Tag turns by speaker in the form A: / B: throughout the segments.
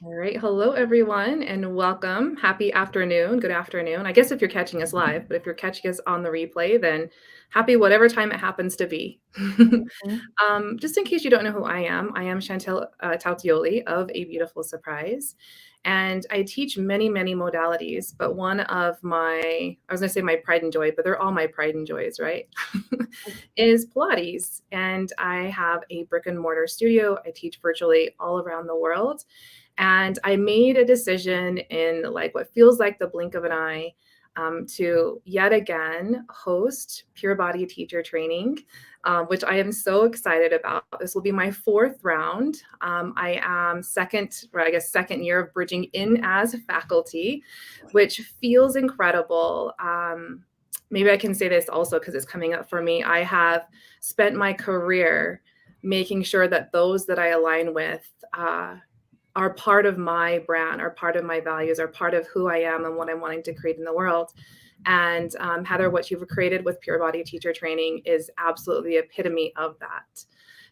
A: All right. Hello, everyone, and welcome. Happy afternoon. Good afternoon. I guess if you're catching us live, but if you're catching us on the replay, then happy whatever time it happens to be.
B: Mhm.
A: Just in case you don't know who I am Chantel Tautioli of A Beautiful Surprise. And I teach many, many modalities, but one of I was going to say my pride and joy, but they're all my pride and joys, right? is Pilates. And I have a brick and mortar studio. I teach virtually all around the world. And I made a decision in like what feels like the blink of an eye to yet again host Pure Body Teacher Training, which I am so excited about. This will be my fourth round. I am second year of bridging in as faculty, which feels incredible. Maybe I can say this also because it's coming up for me. I have spent my career making sure that those that I align with are part of my brand, are part of my values, are part of who I am and what I'm wanting to create in the world. And Heather, what you've created with Pure Body Teacher Training is absolutely the epitome of that.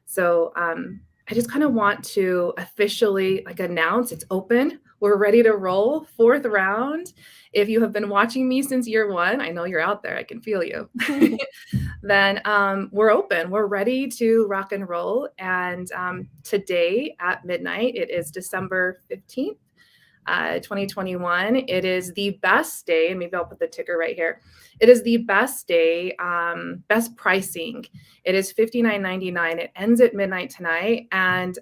A: So I just kind of want to officially announce it's open. We're ready to roll. Fourth round. If you have been watching me since year one, I know you're out there. I can feel you. Then we're open. We're ready to rock and roll. And today at midnight, it is December 15th. 2021. It is the best day, and maybe I'll put the ticker right here. It is the best day, best pricing. It is $59.99. It ends at midnight tonight. And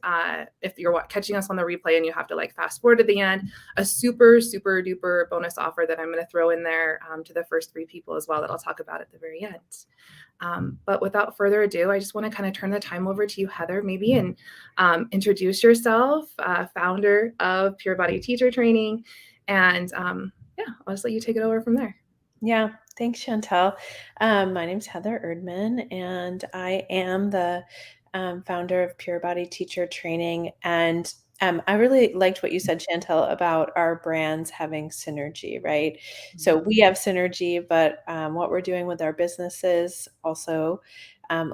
A: if you're catching us on the replay and you have to fast forward to the end, a super, super duper bonus offer that I'm going to throw in there to the first three people as well that I'll talk about at the very end. But without further ado, I just want to kind of turn the time over to you, Heather, maybe, and introduce yourself, founder of Pure Body Teacher Training. And yeah, I'll just let you take it over from there.
B: Yeah, thanks, Chantel. My name's Heather Erdman, and I am the founder of Pure Body Teacher Training. And I really liked what you said, Chantel, about our brands having synergy, right? So we have synergy, but what we're doing with our businesses also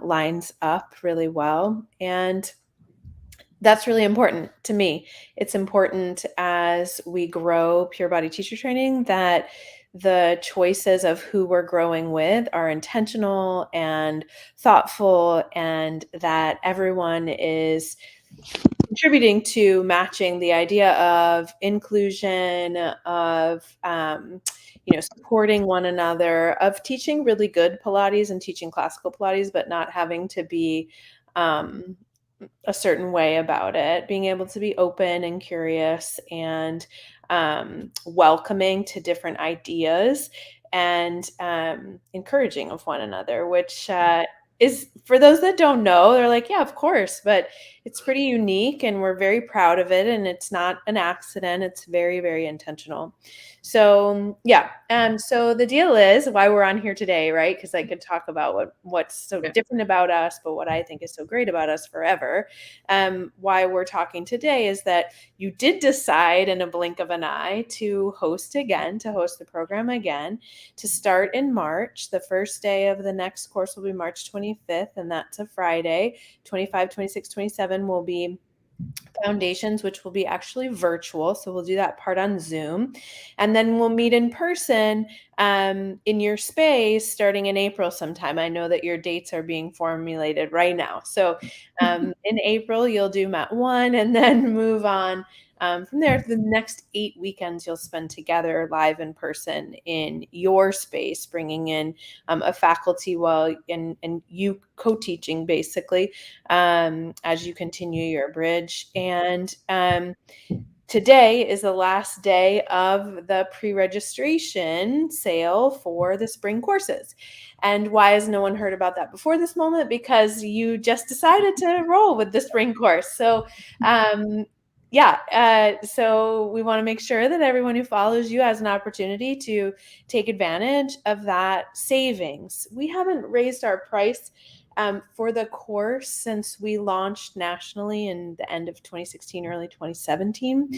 B: lines up really well. And that's really important to me. It's important as we grow Pure Body Teacher Training that the choices of who we're growing with are intentional and thoughtful, and that everyone is contributing to matching the idea of inclusion, of supporting one another, of teaching really good Pilates and teaching classical Pilates, but not having to be a certain way about it, being able to be open and curious and welcoming to different ideas and encouraging of one another, which is, for those that don't know, they're like, yeah, of course, but it's pretty unique and we're very proud of it. And it's not an accident. It's very, very intentional. So yeah. So the deal is why we're on here today, right? Because I could talk about what's so different about us, but what I think is so great about us forever. Why we're talking today is that you did decide in a blink of an eye to host the program again, to start in March. The first day of the next course will be March 25th, and that's a Friday. 25, 26, 27 will be foundations, which will be actually virtual. So we'll do that part on Zoom. And then we'll meet in person in your space starting in April sometime. I know that your dates are being formulated right now. So in April, you'll do Mat 1 and then move on. From there, the next 8 weekends you'll spend together live in person in your space, bringing in a faculty and you co-teaching basically as you continue your bridge. And today is the last day of the pre-registration sale for the spring courses. And why has no one heard about that before this moment? Because you just decided to roll with the spring course. So so we want to make sure that everyone who follows you has an opportunity to take advantage of that savings. We haven't raised our price for the course since we launched nationally in the end of 2016, early 2017.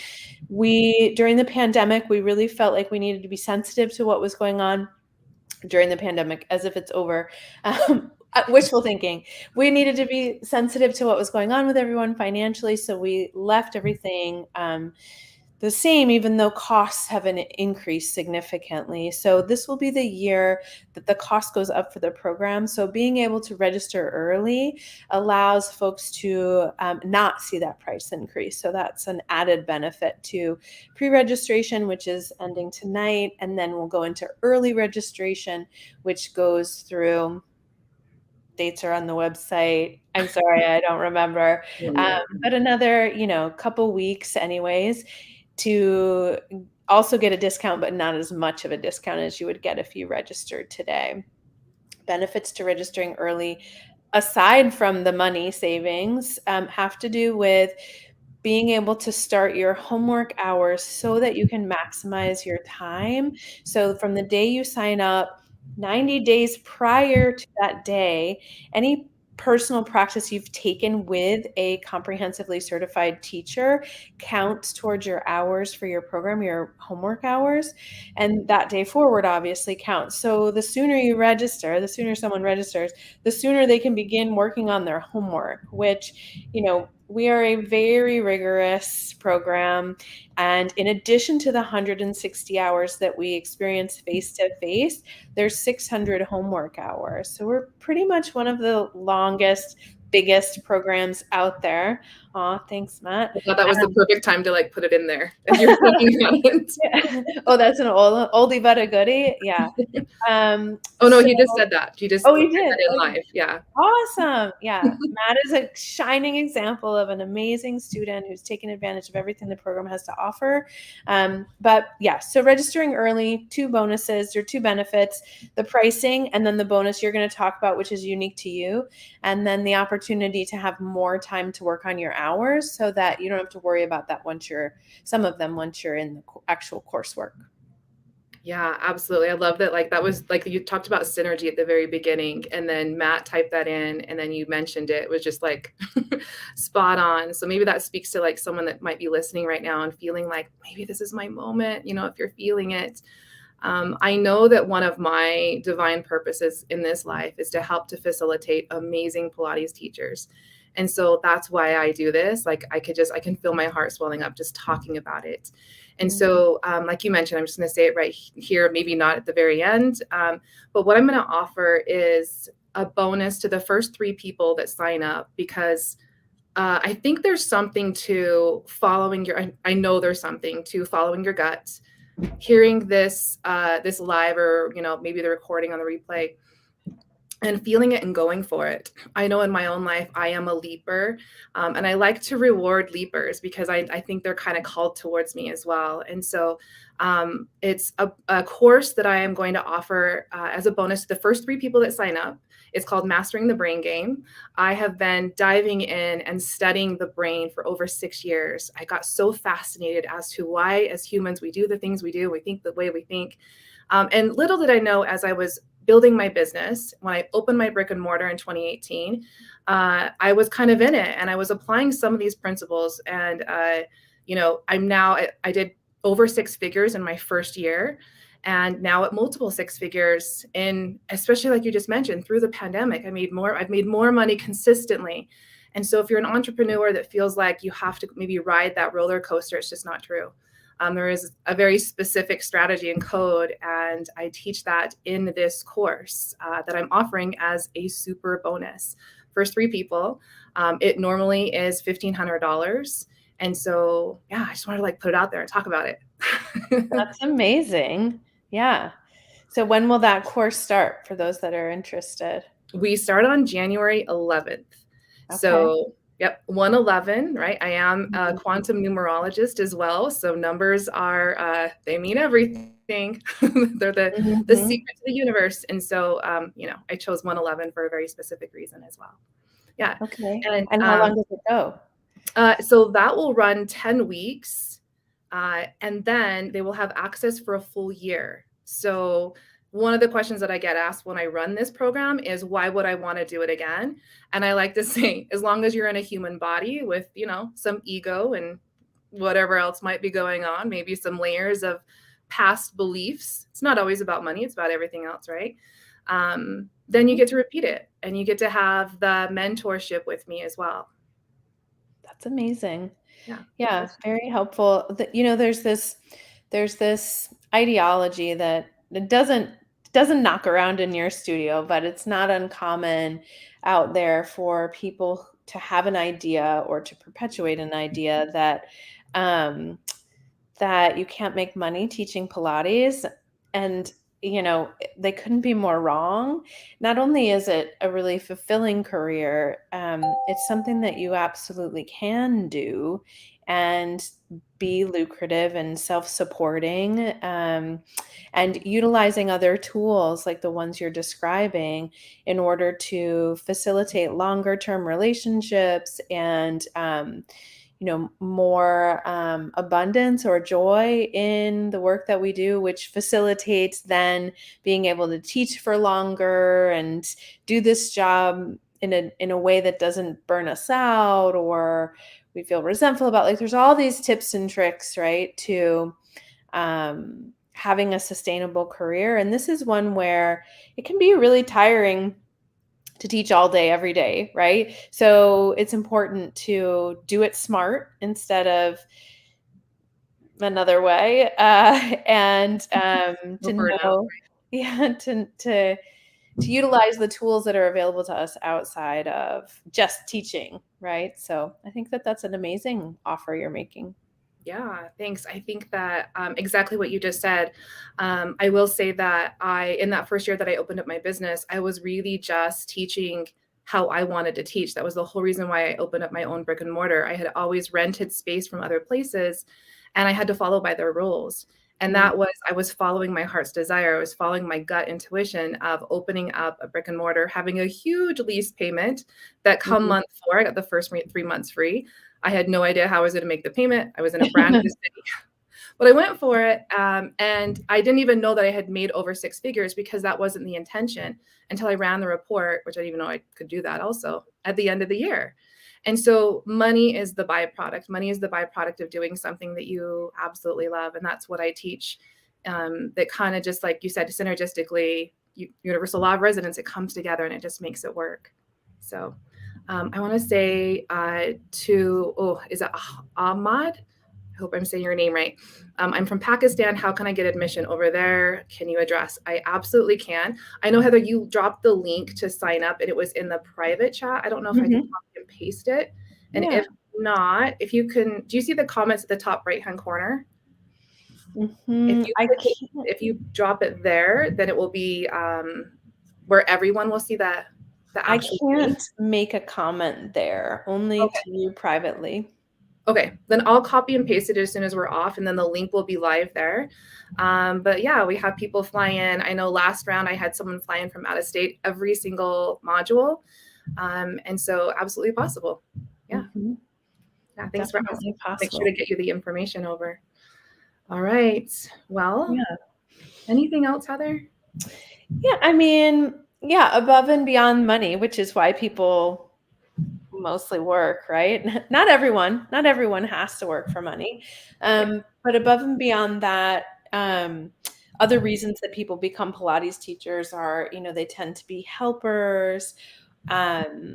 B: During the pandemic, we really felt like we needed to be sensitive to what was going on during the pandemic, as if it's over. Wishful thinking. We needed to be sensitive to what was going on with everyone financially, so we left everything the same, even though costs haven't increased significantly. So this will be the year that the cost goes up for the program. So being able to register early allows folks to not see that price increase. So that's an added benefit to pre-registration, which is ending tonight, and then we'll go into early registration, which goes through, dates are on the website. I'm sorry, I don't remember. But another, couple weeks anyways, to also get a discount, but not as much of a discount as you would get if you registered today. Benefits to registering early, aside from the money savings, have to do with being able to start your homework hours so that you can maximize your time. So from the day you sign up, 90 days prior to that day, any personal practice you've taken with a comprehensively certified teacher counts towards your hours for your program, your homework hours, and that day forward obviously counts. So the sooner you register, the sooner someone registers, the sooner they can begin working on their homework, which, we are a very rigorous program. And in addition to the 160 hours that we experience face-to-face, there's 600 homework hours. So we're pretty much one of the longest, biggest programs out there. Aw, thanks, Matt.
A: I thought that was the perfect time to like put it in there as you're talking about it.
B: Yeah. Oh, that's an oldie but a goodie. Yeah.
A: Oh no, he just said that. He just
B: Oh,
A: said
B: he did.
A: that in
B: Okay.
A: live. Yeah.
B: Awesome. Yeah. Matt is a shining example of an amazing student who's taken advantage of everything the program has to offer. But yeah, so registering early, 2 bonuses or 2 benefits, the pricing, and then the bonus you're going to talk about, which is unique to you. And then the opportunity to have more time to work on your hours so that you don't have to worry about that once you're in the actual coursework.
A: Yeah, absolutely. I love that. Like that was like you talked about synergy at the very beginning, and then Matt typed that in, and then you mentioned it. It was just like spot on. So maybe that speaks to like someone that might be listening right now and feeling like maybe this is my moment. If you're feeling it, I know that one of my divine purposes in this life is to help to facilitate amazing Pilates teachers. And so that's why I do this. Like I can feel my heart swelling up just talking about it. And so, like you mentioned, I'm just going to say it right here, maybe not at the very end. But what I'm going to offer is a bonus to the first 3 people that sign up, because I think there's something to following I know there's something to following your gut, hearing this live, or maybe the recording on the replay, and feeling it and going for it. I know in my own life, I am a leaper, and I like to reward leapers because I think they're kind of called towards me as well. And so it's a course that I am going to offer as a bonus to the first 3 people that sign up. It's called Mastering the Brain Game. I have been diving in and studying the brain for over 6 years. I got so fascinated as to why, as humans, we do the things we do, we think the way we think. And little did I know, as I was building my business, when I opened my brick and mortar in 2018, I was kind of in it, and I was applying some of these principles. And, I did over 6 figures in my first year, and now at multiple 6 figures especially like you just mentioned, through the pandemic, I've made more money consistently. And so if you're an entrepreneur that feels like you have to maybe ride that roller coaster, it's just not true. There is a very specific strategy and code, and I teach that in this course that I'm offering as a super bonus. First 3 people, it normally is $1,500. And so, yeah, I just wanted to like put it out there and talk about it.
B: That's amazing. Yeah. So when will that course start for those that are interested?
A: We start on January 11th.
B: Okay.
A: So, yep, 111, right? I am a quantum numerologist as well. So numbers they mean everything. They're the secret to the universe. And so, I chose 111 for a very specific reason as well. Yeah.
B: Okay.
A: And
B: how long does it go?
A: So that will run 10 weeks. And then they will have access for a full year. So one of the questions that I get asked when I run this program is, why would I want to do it again? And I like to say, as long as you're in a human body with, some ego and whatever else might be going on, maybe some layers of past beliefs. It's not always about money. It's about everything else, right? then you get to repeat it and you get to have the mentorship with me as well.
B: That's amazing.
A: Yeah.
B: Yeah, very helpful. There's this ideology that it doesn't knock around in your studio, but it's not uncommon out there for people to have an idea or to perpetuate an idea um, that you can't make money teaching Pilates. And, they couldn't be more wrong. Not only is it a really fulfilling career, it's something that you absolutely can do and be lucrative and self-supporting, and utilizing other tools like the ones you're describing in order to facilitate longer term relationships and more abundance or joy in the work that we do, which facilitates then being able to teach for longer and do this job in a way that doesn't burn us out or we feel resentful about. Like there's all these tips and tricks, right, to having a sustainable career. And this is one where it can be really tiring to teach all day, every day, right? So it's important to do it smart instead of another way, and
A: Go
B: to
A: for it out.
B: know, yeah, to utilize the tools that are available to us outside of just teaching, right? So I think that that's an amazing offer you're making.
A: Yeah, thanks. I think that exactly what you just said. I will say that in that first year that I opened up my business, I was really just teaching how I wanted to teach. That was the whole reason why I opened up my own brick and mortar. I had always rented space from other places and I had to follow by their rules. And
B: Mm,
A: I was following my heart's desire. I was following my gut intuition of opening up a brick and mortar, having a huge lease payment that come
B: mhm.
A: month four, I got the first 3 months free. I had no idea how I was going to make the payment. I was in a brand new city, but I went for it. And I didn't even know that I had made over six figures because that wasn't the intention until I ran the report, which I didn't even know I could do that also at the end of the year. And so money is the byproduct. Money is the byproduct of doing something that you absolutely love. And that's what I teach. That kind of just like you said, synergistically, universal law of resonance, it comes together and it just makes it work. So I want to say is it Ahmad? I hope I'm saying your name right. I'm from Pakistan. How can I get admission over there? Can you address? I absolutely can. I know, Heather, you dropped the link to sign up and it was in the private chat. I don't know if I can
B: Mhm.
A: copy and paste it. And
B: Yeah.
A: if not, if you can, do you see the comments at the top right hand corner?
B: Mhm. I can't
A: If you drop it there, then it will be where everyone will see the
B: I
A: actual link.
B: can't make a comment there, only
A: Okay.
B: to you privately.
A: Okay, then I'll copy and paste it as soon as we're off, and then the link will be live there. But yeah, we have people fly in. I know last round I had someone fly in from out of state every single module. And so absolutely possible. Yeah.
B: Mhm.
A: Yeah. Thanks for asking.
B: Definitely
A: Make sure to
B: possible.
A: get you the information over. All right. Well,
B: Yeah.
A: anything else, Heather?
B: Yeah, I mean, yeah, above and beyond money, which is why people mostly work, right? Not everyone has to work for money.
A: Yeah.
B: But above and beyond that, other reasons that people become Pilates teachers are, they tend to be helpers.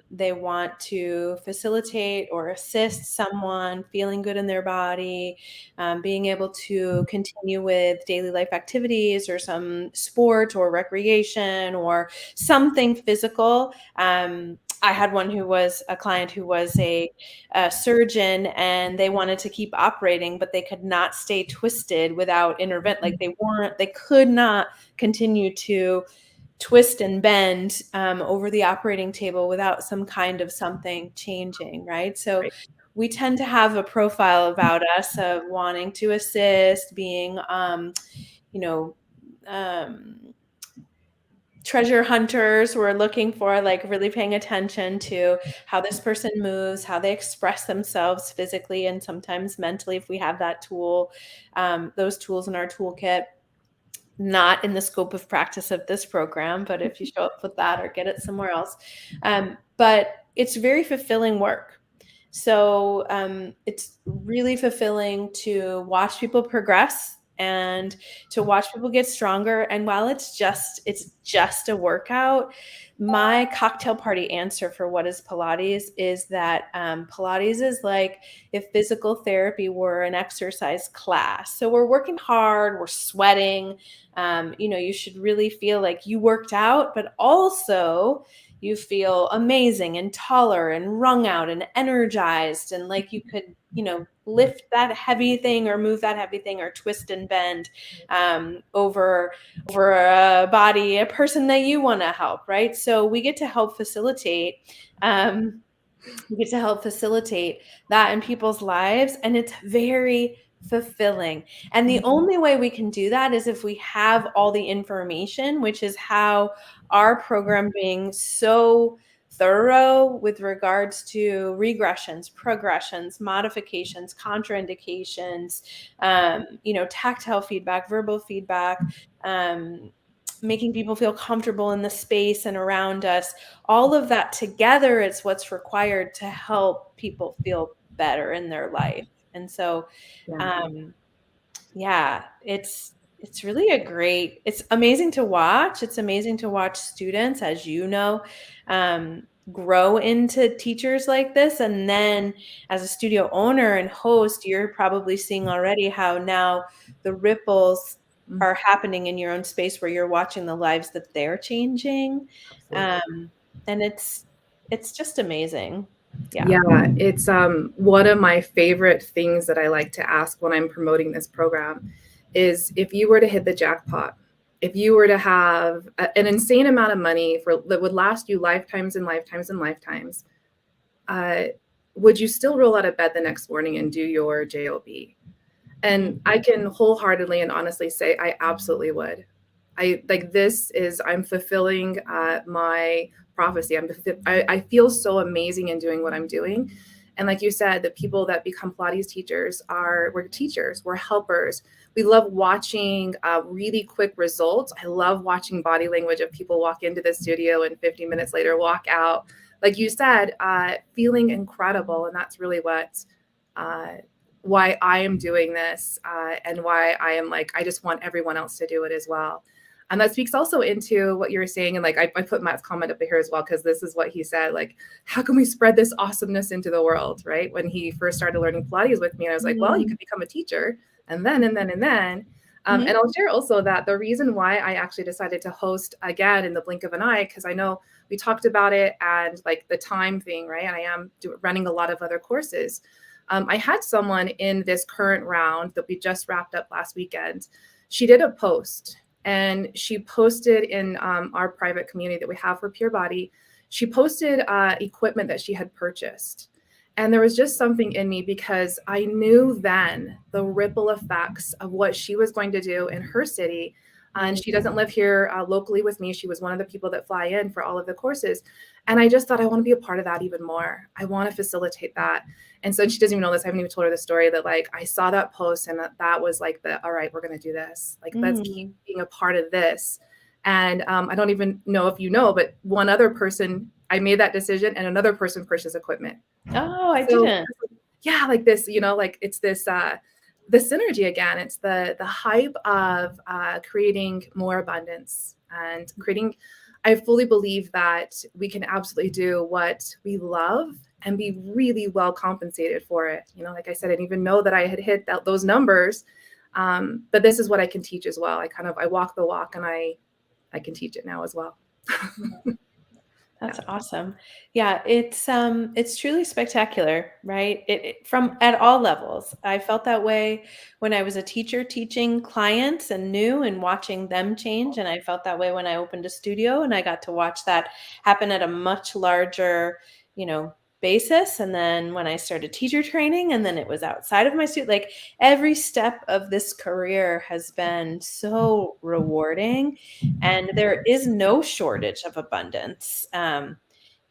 B: They want to facilitate or assist someone feeling good in their body, being able to continue with daily life activities or some sport or recreation or something physical. I had one who was a client who was a surgeon and they wanted to keep operating, but they could not stay twisted without intervent. Like they could not continue to twist and bend over the operating table without some kind of something changing, right? So
A: Right.
B: we tend to have a profile about us of wanting to assist, being, you know, um, treasure hunters. We're looking for like really paying attention to how this person moves, how they express themselves physically and sometimes mentally if we have that tool, those tools in our toolkit. Not in the scope of practice of this program, but if you show up with that or get it somewhere else. But it's very fulfilling work. So it's really fulfilling to watch people progress and to watch people get stronger. And while it's just a workout, my cocktail party answer for what is Pilates is that Pilates is like if physical therapy were an exercise class. So we're working hard, we're sweating. You should really feel like you worked out, but also you feel amazing and taller and wrung out and energized, and like you could, lift that heavy thing or move that heavy thing or twist and bend over a person that you want to help, right? So we get to help facilitate um, that in people's lives, and it's very fulfilling. And the only way we can do that is if we have all the information, which is how our program being so thorough with regards to regressions, progressions, modifications, contraindications, tactile feedback, verbal feedback, making people feel comfortable in the space and around us. All of that together is what's required to help people feel better in their life. And so,
A: Yeah.
B: yeah, it's really it's amazing to watch. It's amazing to watch students, as grow into teachers like this. And then as a studio owner and host, you're probably seeing already how now the ripples are happening in your own space where you're watching the lives that they're changing. And it's just amazing. Yeah.
A: Yeah, it's one of my favorite things that I like to ask when I'm promoting this program is if you were to hit the jackpot, if you were to have an insane amount of money that would last you lifetimes and lifetimes and lifetimes, uh, would you still roll out of bed the next morning and do your job? And I can wholeheartedly and honestly say I absolutely would. I'm fulfilling my prophecy. I feel so amazing in doing what I'm doing. And like you said, the people that become Pilates teachers we're teachers, we're helpers. We love watching really quick results. I love watching body language of people walk into the studio and 50 minutes later walk out. Like you said, feeling incredible. And that's really uh, why I am doing this and why I am like, I just want everyone else to do it as well. And that speaks also into what you were saying. And like, I put Matt's comment up here as well, because this is what he said, like, how can we spread this awesomeness into the world? Right. When he first started learning Pilates with me, and I was like, well, you could become a teacher and then, and then, and then. And I'll share also that the reason why I actually decided to host again in the blink of an eye, because I know we talked about it and like the time thing, right? And I am running a lot of other courses. I had someone in this current round that we just wrapped up last weekend. She did a post, and she posted in our private community that we have for Pure Body. She posted equipment that she had purchased. And there was just something in me because I knew then the ripple effects of what she was going to do in her city. And she doesn't live here locally with me. She was one of the people that fly in for all of the courses. And I just thought I want to be a part of that even more. I want to facilitate that. And so she doesn't even know this. I haven't even told her the story that like I saw that post and that was like all right, we're going to do this. Like let's keep being a part of this. And I don't even know if you know, but one other person, I made that decision and another person purchased equipment.
B: Oh, I didn't.
A: Yeah, like this, like it's this the synergy again. It's the hype of creating more abundance and creating. I fully believe that we can absolutely do what we love and be really well compensated for it. Like I said, I didn't even know that I had hit those numbers, but this is what I can teach as well. I walk the walk, and I can teach it now as well.
B: That's awesome. Yeah, it's truly spectacular, right? From at all levels. I felt that way when I was a teacher teaching clients and new and watching them change, and I felt that way when I opened a studio and I got to watch that happen at a much larger, basis. And then when I started teacher training, and then it was outside of my studio, like every step of this career has been so rewarding, and there is no shortage of abundance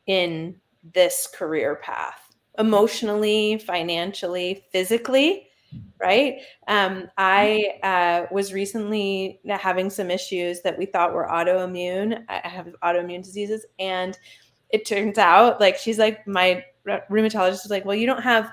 B: in this career path, emotionally, financially, physically, right? I was recently having some issues that we thought were autoimmune. I have autoimmune diseases, and it turns out, like, she's like, my rheumatologist was like, well, you don't have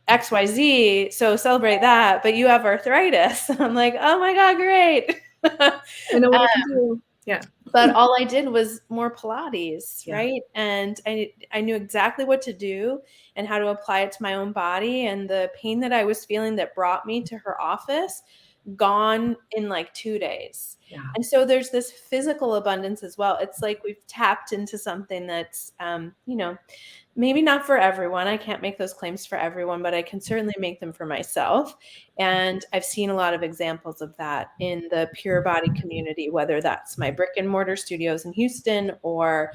B: XYZ, so celebrate that, but you have arthritis. I'm like, oh my God, great.
A: I know what I can do. Yeah.
B: But all I did was more Pilates,
A: Yeah.
B: right? And I knew exactly what to do and how to apply it to my own body. And the pain that I was feeling that brought me to her office, gone in like 2 days.
A: Yeah.
B: And so there's this physical abundance as well. It's like we've tapped into something that's, maybe not for everyone. I can't make those claims for everyone, but I can certainly make them for myself. And I've seen a lot of examples of that in the pure body community, whether that's my brick and mortar studios in Houston or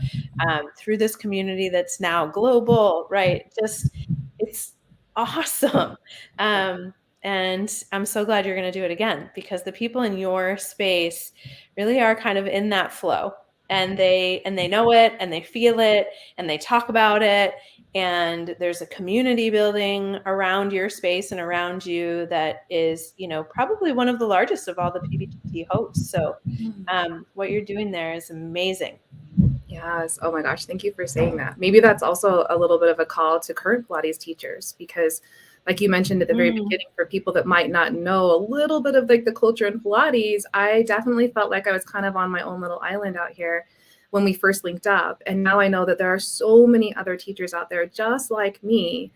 B: through this community that's now global, right? Just, it's awesome. Um, and I'm so glad you're going to do it again, because the people in your space really are kind of in that flow, and they know it and they feel it and they talk about it, and there's a community building around your space and around you that is, probably one of the largest of all the PBGT hosts. So what you're doing there is amazing.
A: Yes. Oh my gosh. Thank you for saying that. Maybe that's also a little bit of a call to current Pilates teachers, because like you mentioned at the very beginning, for people that might not know a little bit of like the culture in Pilates, I definitely felt like I was kind of on my own little island out here when we first linked up. And now I know that there are so many other teachers out there just like me,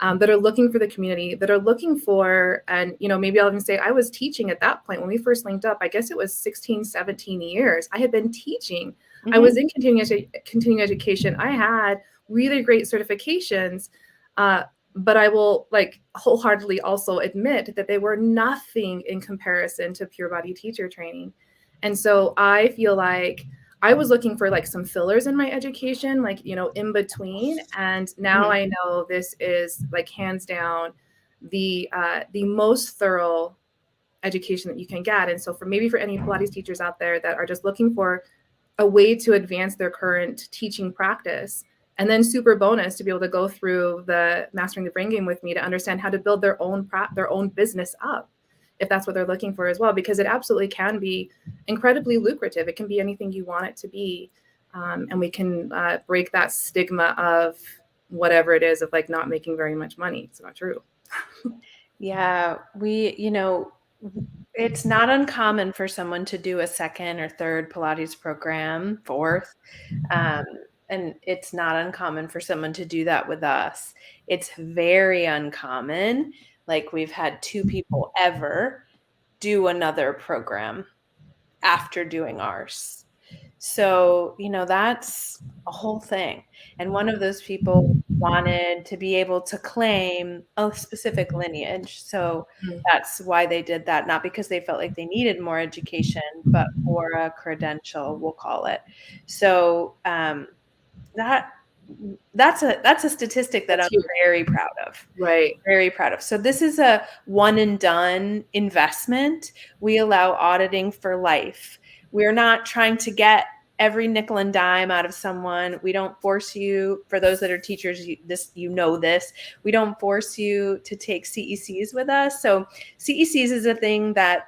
A: that are looking for the community, that are looking for, and maybe I'll even say I was teaching at that point when we first linked up. I guess it was 16, 17 years. I had been teaching. I was in continuing education. I had really great certifications, but I will like wholeheartedly also admit that they were nothing in comparison to pure body teacher training. And so I feel like I was looking for like some fillers in my education, like, in between. And now I know this is like hands down the most thorough education that you can get. And so for any Pilates teachers out there that are just looking for a way to advance their current teaching practice, and then super bonus to be able to go through the Mastering the Brain Game with me to understand how to build their own business up, if that's what they're looking for as well, because it absolutely can be incredibly lucrative. It can be anything you want it to be. And we can break that stigma of whatever it is of like not making very much money. It's not true.
B: Yeah, it's not uncommon for someone to do a second or third Pilates program, fourth. And it's not uncommon for someone to do that with us. It's very uncommon. Like, we've had 2 people ever do another program after doing ours. So, that's a whole thing. And one of those people wanted to be able to claim a specific lineage. So that's why they did that, not because they felt like they needed more education, but for a credential, we'll call it. So that that's a statistic that
A: That's
B: I'm
A: huge.
B: very proud of.
A: Right.
B: Very proud of. So this is a one and done investment. We allow auditing for life. We're not trying to get every nickel and dime out of someone. We don't force you, for those that are teachers, this. We don't force you to take CECs with us. So CECs is a thing that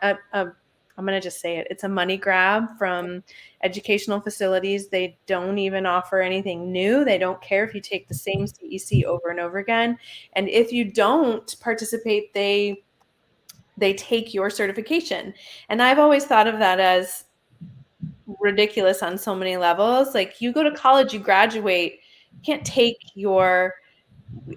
B: I'm going to just say it. It's a money grab from educational facilities. They don't even offer anything new. They don't care if you take the same CEC over and over again. And if you don't participate, they take your certification. And I've always thought of that as ridiculous on so many levels. Like, you go to college, you graduate, you can't take your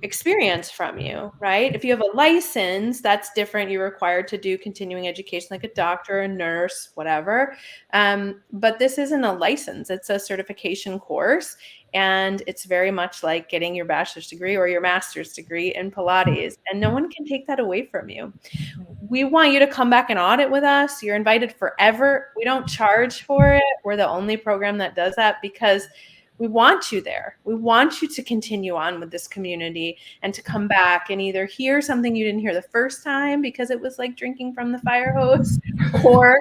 B: experience from you, right? If you have a license, that's different. You're required to do continuing education like a doctor, a nurse, whatever. But this isn't a license. It's a certification course. And it's very much like getting your bachelor's degree or your master's degree in Pilates. And no one can take that away from you. We want you to come back and audit with us. You're invited forever. We don't charge for it. We're the only program that does that, because we want you there. We want you to continue on with this community and to come back and either hear something you didn't hear the first time because it was like drinking from the fire hose, or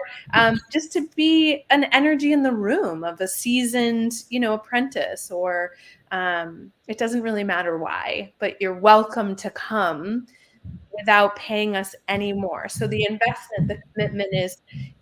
B: just to be an energy in the room of a seasoned, apprentice, or it doesn't really matter why, but you're welcome to come without paying us any more. So the investment, the commitment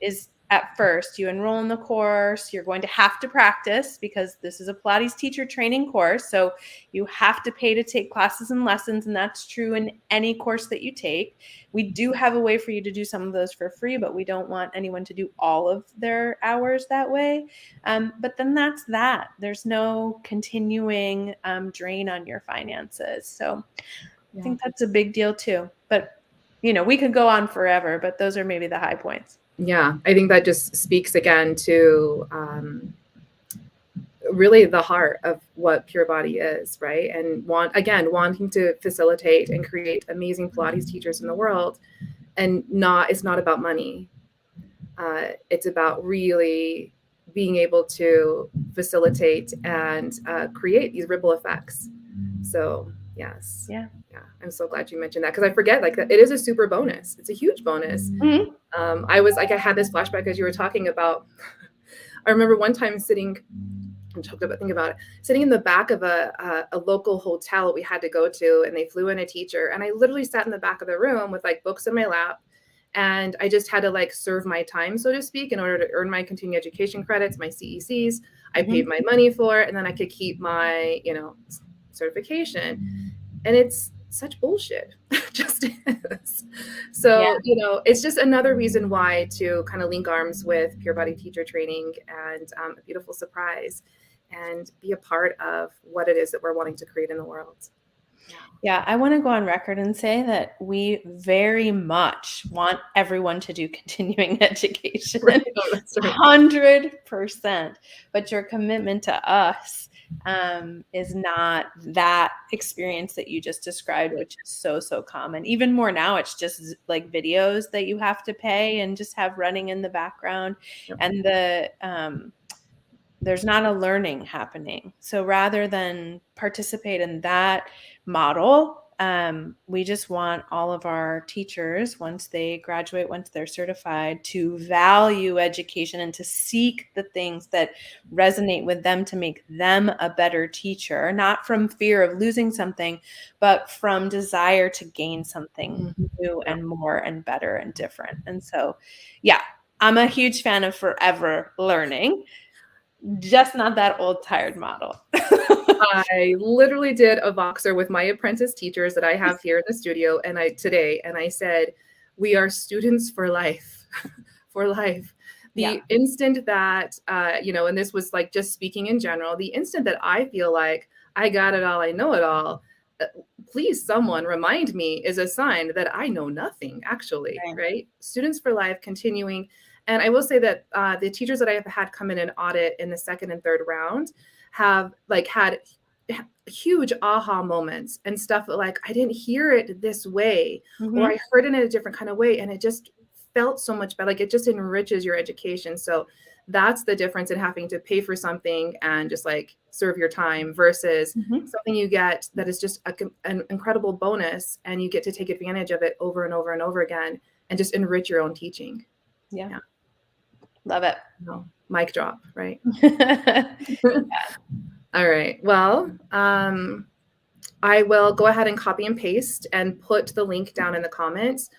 B: is at first. You enroll in the course. You're going to have to practice because this is a Pilates teacher training course. So you have to pay to take classes and lessons, and that's true in any course that you take. We do have a way for you to do some of those for free, but we don't want anyone to do all of their hours that way. But then that's that. There's no continuing drain on your finances. So I think that's a big deal too. But we could go on forever, but those are maybe the high points.
A: Yeah, I think that just speaks again to really the heart of what Pure Body is, right? And wanting to facilitate and create amazing Pilates teachers in the world, and it's not about money. It's about really being able to facilitate and create these ripple effects. So yes,
B: yeah,
A: I'm so glad you mentioned that, because I forget, like, it is a super bonus. It's a huge bonus.
B: Mm-hmm.
A: I had this flashback as you were talking about. I remember one time sitting. I'm choked up thinking about it. Sitting in the back of a local hotel we had to go to, and they flew in a teacher, and I literally sat in the back of the room with like books in my lap, and I just had to like serve my time, so to speak, in order to earn my continuing education credits, my CECs. I paid my money for it, and then I could keep my certification. And it's such bullshit. Just is. So, it's just another reason why to kind of link arms with Pure Body Teacher Training and A Beautiful Surprise, and be a part of what it is that we're wanting to create in the world.
B: Yeah, I want to go on record and say that we very much want everyone to do continuing education.
A: Right. Oh, that's right.
B: 100%. But your commitment to us is not that experience that you just described, which is so, so common. Even more now, it's just like videos that you have to pay and just have running in the background. Yep. And there's not a learning happening. So rather than participate in that model, we just want all of our teachers, once they graduate, once they're certified, to value education and to seek the things that resonate with them to make them a better teacher, not from fear of losing something, but from desire to gain something new and more and better and different. And so, yeah, I'm a huge fan of forever learning. Just not that old tired model.
A: I literally did a Voxer with my apprentice teachers that I have here in the studio today, and I said, we are students for life, for life. The instant that, and this was like just speaking in general, the instant that I feel like I got it all, I know it all, please someone remind me, is a sign that I know nothing, actually, right? Students for life, continuing. And I will say that the teachers that I have had come in and audit in the second and third round have like had huge aha moments and stuff like, I didn't hear it this way, or I heard it in a different kind of way, and it just felt so much better. Like, it just enriches your education. So that's the difference in having to pay for something and just like serve your time versus something you get that is just an incredible bonus, and you get to take advantage of it over and over and over again and just enrich your own teaching.
B: Yeah. Love it.
A: No, mic drop, right? All right. Well, I will go ahead and copy and paste and put the link down in the comments.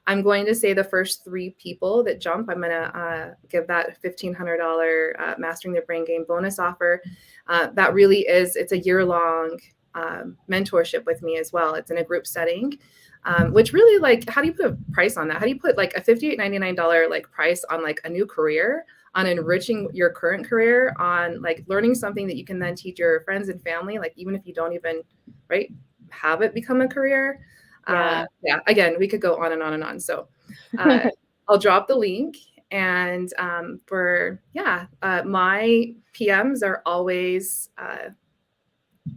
A: I'm going to say the first 3 people that jump, I'm going to give that $1,500 Mastering the Brain Game bonus offer. That really is, it's a year-long mentorship with me as well. It's in a group setting, which really, like, how do you put a price on that? How do you put like a $58.99 like price on like a new career, on enriching your current career, on like learning something that you can then teach your friends and family, like even if you don't even have it become a career. Again, we could go on and on and on. So I'll drop the link. And my PMs are always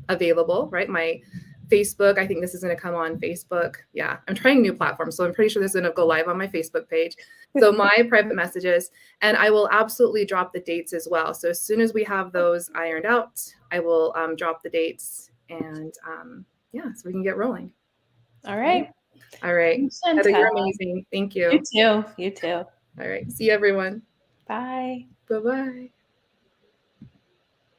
A: available, right? My Facebook, I think this is going to come on Facebook. Yeah, I'm trying new platforms, so I'm pretty sure this is going to go live on my Facebook page. So my private messages, and I will absolutely drop the dates as well. So as soon as we have those ironed out, I will drop the dates, and so we can get rolling.
B: All right.
A: All right. Heather, you're amazing. Thank you.
B: You too. You too.
A: All right. See you, everyone.
B: Bye.
A: Bye-bye.